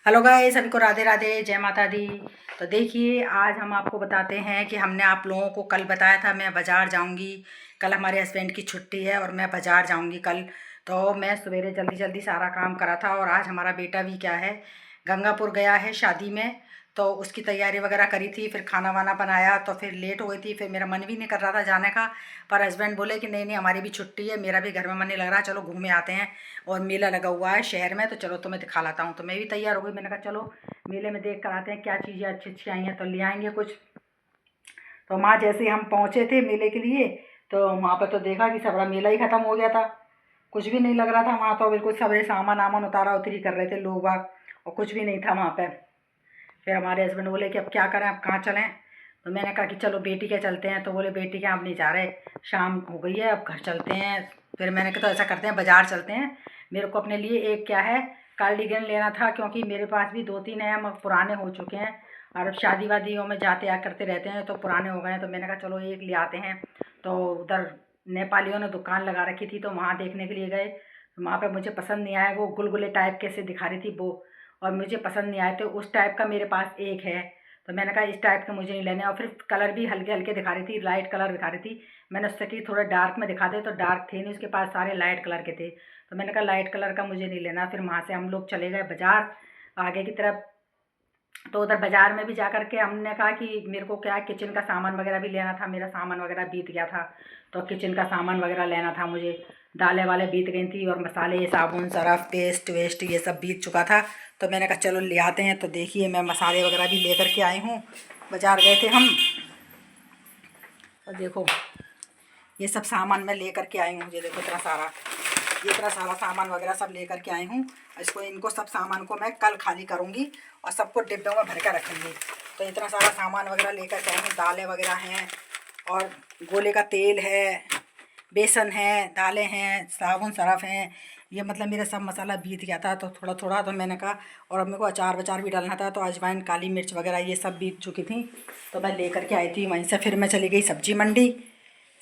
Hello guys, सभी को राधे राधे, जय माता दी। तो देखिए, आज हम आपको बताते हैं कि हमने आप लोगों को कल बताया था मैं बाज़ार जाऊंगी। कल हमारे हस्बैंड की छुट्टी है और मैं बाज़ार जाऊंगी कल। तो मैं सवेरे जल्दी जल्दी सारा काम करा था और आज हमारा बेटा भी क्या है, गंगापुर गया है शादी में। तो उसकी तैयारी वगैरह करी थी, फिर खाना वाना बनाया, तो फिर लेट हो गई थी। फिर मेरा मन भी नहीं कर रहा था जाने का, पर हस्बैंड बोले कि नहीं नहीं, हमारी भी छुट्टी है, मेरा भी घर में मन नहीं लग रहा, चलो घूमे आते हैं। और मेला लगा हुआ है शहर में, तो चलो तुम्हें दिखा लाता हूँ। तो मैं भी तैयार हो गई, मैंने कहा चलो मेले में देख कर आते हैं क्या चीज़ें अच्छी अच्छी आई हैं, तो ले आएंगे कुछ। तो वहाँ जैसे ही हम पहुँचे थे मेले के लिए, तो वहाँ पर तो देखा कि सारा मेला ही ख़त्म हो गया था। कुछ भी नहीं लग रहा था वहाँ, तो बिल्कुल सबरे सामान आमान उतारा उतरी कर रहे थे लोग बाग, और कुछ भी नहीं था वहाँ पे। फिर हमारे हस्बैंड बोले कि अब क्या करें, अब कहाँ चलें। तो मैंने कहा कि चलो बेटी के चलते हैं। तो बोले बेटी के अब नहीं जा रहे, शाम हो गई है, अब घर चलते हैं। फिर मैंने कहा तो ऐसा करते हैं, बाज़ार चलते हैं। मेरे को अपने लिए एक क्या है, कार्डिगन लेना था, क्योंकि मेरे पास भी दो तीन हैं मगर पुराने हो चुके हैं, और अब शादी वादियों में जाते आ करते रहते हैं तो पुराने हो गए हैं। तो मैंने कहा चलो एक ले आते हैं। तो उधर नेपालियों ने दुकान लगा रखी थी, तो वहाँ देखने के लिए गए। वहाँ पे मुझे पसंद नहीं आया, वो गुलगुले टाइप कैसे दिखा रही थी वो, और मुझे पसंद नहीं आए। तो उस टाइप का मेरे पास एक है, तो मैंने कहा इस टाइप के मुझे नहीं लेने। और फिर कलर भी हल्के हल्के दिखा रही थी, लाइट कलर दिखा रही थी। मैंने उससे कि थोड़ा डार्क में दिखा दे, तो डार्क थे नहीं उसके पास, सारे लाइट कलर के थे। तो मैंने कहा लाइट कलर का मुझे नहीं लेना। फिर वहाँ से हम लोग चले गए बाज़ार आगे की तरफ। तो उधर बाज़ार में भी जा कर के हमने कहा कि मेरे को क्या है, किचन का सामान वगैरह भी लेना था, मेरा सामान वगैरह बीत गया था। तो किचन का सामान वगैरह लेना था मुझे, दालें वाले बीत गई थी, और मसाले साबुन सरफ पेस्ट वेस्ट ये सब बीत चुका था। तो मैंने कहा चलो ले आते हैं। तो देखिए, मैं मसाले वगैरह भी ले कर के आई हूँ, बाज़ार गए थे हम। और देखो, ये सब सामान मैं ले कर के आई हूँ। ये देखो इतना सारा सामान वगैरह सब ले कर के आई हूँ। इनको सब सामान को मैं कल खाली करूँगी और सबको डिब्बों में भर कर रखूँगी। तो इतना सारा सामान वगैरह लेकर के आई हूँ, दालें वगैरह हैं, और गोले का तेल है, बेसन है, दालें हैं, साबुन सरफ हैं। ये मतलब मेरा सब मसाला बीत गया था, तो थोड़ा थोड़ा तो मैंने कहा। और अब मेरे को अचार वचार भी डालना था, तो अजवाइन काली मिर्च वगैरह ये सब बीत चुकी थी। तो मैं लेकर के आई थी वहीं से। फिर मैं चली गई सब्जी मंडी,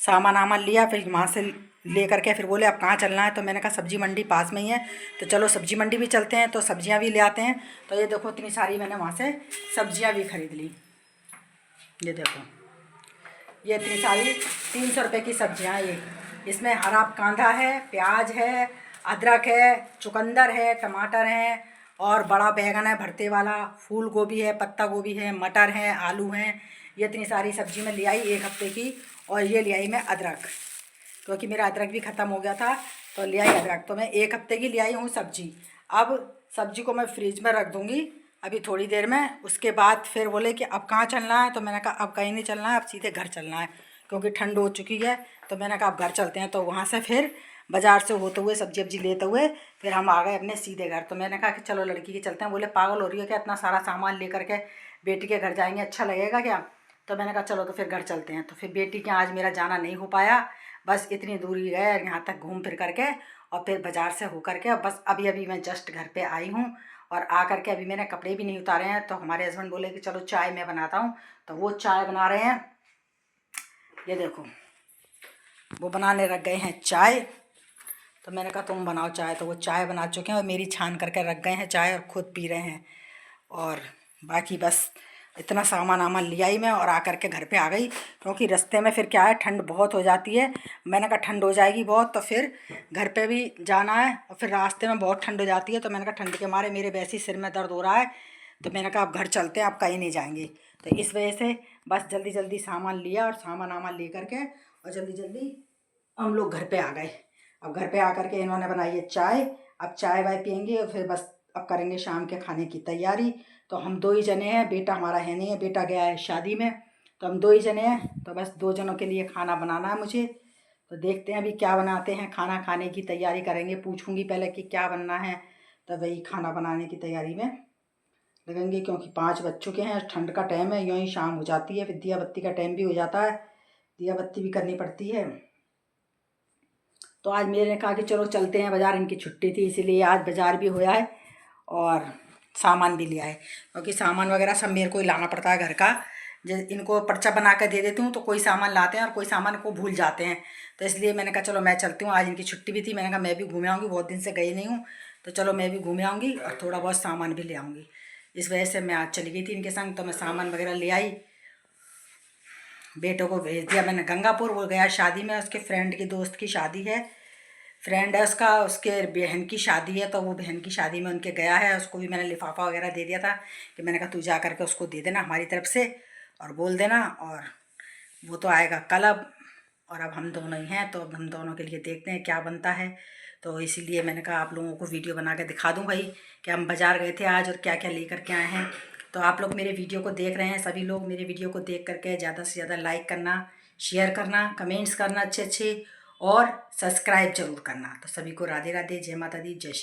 सामान आमान लिया। फिर वहाँ से ले करके फिर बोले अब कहाँ चलना है। तो मैंने कहा सब्जी मंडी पास में ही है, तो चलो सब्जी मंडी भी चलते हैं, तो सब्जियाँ भी ले आते हैं। तो ये देखो, इतनी सारी मैंने वहाँ से सब्जियाँ भी खरीद ली। ये देखो, ये इतनी सारी 300 रुपये की सब्जियाँ। ये इसमें हरा कांदा है, प्याज है, अदरक है, चुकंदर है, टमाटर है, और बड़ा बैगन है भरते वाला, फूल गोभी है, पत्ता गोभी है, मटर है, आलू हैं। ये इतनी सारी सब्जी मैं ले आई 1 हफ्ते की। और ये ले आई मैं अदरक, क्योंकि मेरा अदरक भी ख़त्म हो गया था, तो ले आई अदरक। तो मैं 1 हफ्ते की ले आई हूँ सब्जी। अब सब्जी को मैं फ्रिज में रख दूँगी अभी थोड़ी देर में। उसके बाद फिर बोले कि अब कहाँ चलना है। तो मैंने कहा अब कहीं नहीं चलना है, अब सीधे घर चलना है, क्योंकि ठंड हो चुकी है। तो मैंने कहा अब घर चलते हैं। तो वहाँ से फिर बाज़ार से होते हुए सब्जी वब्जी लेते हुए फिर हम आ गए अपने सीधे घर। तो मैंने कहा कि चलो लड़की के चलते हैं। बोले पागल हो रही है क्या, इतना सारा सामान लेकर के बेटी के घर जाएंगे, अच्छा लगेगा क्या। तो मैंने कहा चलो तो फिर घर चलते हैं। तो फिर बेटी के आज मेरा जाना नहीं हो पाया, बस इतनी दूरी गए यहाँ तक घूम फिर करके, और फिर बाज़ार से हो करके और बस अभी अभी मैं जस्ट घर पे आई हूँ। और आ करके अभी मैंने कपड़े भी नहीं उतारे हैं। तो हमारे हस्बैंड बोले कि चलो चाय मैं बनाता हूँ, तो वो चाय बना रहे हैं। ये देखो, वो बनाने रख गए हैं चाय। तो मैंने कहा तुम बनाओ चाय, तो वो चाय बना चुके हैं और मेरी छान करके रख गए हैं चाय, और ख़ुद पी रहे हैं। और बाकी बस इतना सामान आमान लिया ही मैं, और आकर के घर पे आ गई, क्योंकि रास्ते में फिर क्या है, ठंड बहुत हो जाती है। मैंने कहा ठंड हो जाएगी बहुत, तो फिर घर पे भी जाना है, और फिर रास्ते में बहुत ठंड हो जाती है। तो मैंने कहा ठंड के मारे मेरे वैसे ही सिर में दर्द हो रहा है, तो मैंने कहा अब घर चलते हैं, अब कहीं नहीं जाएंगे। तो इस वजह से बस जल्दी जल्दी सामान लिया, और सामान आमान ले करके और जल्दी जल्दी हम लोग घर पे आ गए। अब घर पे आकर के इन्होंने बनाई है चाय, अब चाय वाय पियेंगे और फिर बस अब करेंगे शाम के खाने की तैयारी। तो हम दो ही जने हैं, बेटा हमारा है नहीं है, बेटा गया है शादी में। तो हम दो ही जने हैं, तो बस 2 जनों के लिए खाना बनाना है मुझे। तो देखते हैं अभी क्या बनाते हैं, खाना खाने की तैयारी करेंगे। पूछूंगी पहले कि क्या बनना है, तो वही खाना बनाने की तैयारी में लगेंगे, क्योंकि 5 बज चुके हैं, ठंड का टाइम है, यूँ ही शाम हो जाती है, फिर दिया बत्ती का टाइम भी हो जाता है, दिया बत्ती भी करनी पड़ती है। तो आज मेरे ने कहा कि चलो चलते हैं बाज़ार, इनकी छुट्टी थी इसीलिए आज बाज़ार भी होया है और सामान भी लिया है, क्योंकि सामान वगैरह सब मेरे को ही लाना पड़ता है घर का। जैसे इनको पर्चा बना कर दे देती हूँ, तो कोई सामान लाते हैं और कोई सामान को भूल जाते हैं। तो इसलिए मैंने कहा चलो मैं चलती हूँ, आज इनकी छुट्टी भी थी, मैंने कहा मैं भी घूम आऊँगी, बहुत दिन से गई नहीं हूँ। तो चलो मैं भी घूम आऊँगी और थोड़ा बहुत सामान भी ले आऊँगी। इस वजह से मैं आज चली गई थी इनके संग। तो मैं सामान वगैरह ले आई, बेटों को भेज दिया मैंने गंगापुर। वो गया शादी में, उसके फ्रेंड की दोस्त की शादी है, फ्रेंड है उसका, उसके बहन की शादी है, तो वो बहन की शादी में उनके गया है। उसको भी मैंने लिफाफा वगैरह दे दिया था कि मैंने कहा तू जा करके उसको दे देना हमारी तरफ से और बोल देना। और वो तो आएगा कल अब, और अब हम दोनों ही हैं, तो अब हम दोनों के लिए देखते हैं क्या बनता है। तो इसीलिए मैंने कहा आप लोगों को वीडियो बना के दिखा दूँ भाई कि हम बाज़ार गए थे आज और क्या क्या लेकर के आए हैं। तो आप लोग मेरे वीडियो को देख रहे हैं, सभी लोग मेरे वीडियो को देख करके ज़्यादा से ज़्यादा लाइक करना, शेयर करना, कमेंट्स करना अच्छे अच्छे, और सब्सक्राइब जरूर करना। तो सभी को राधे राधे, जय माता दी, जय श्री।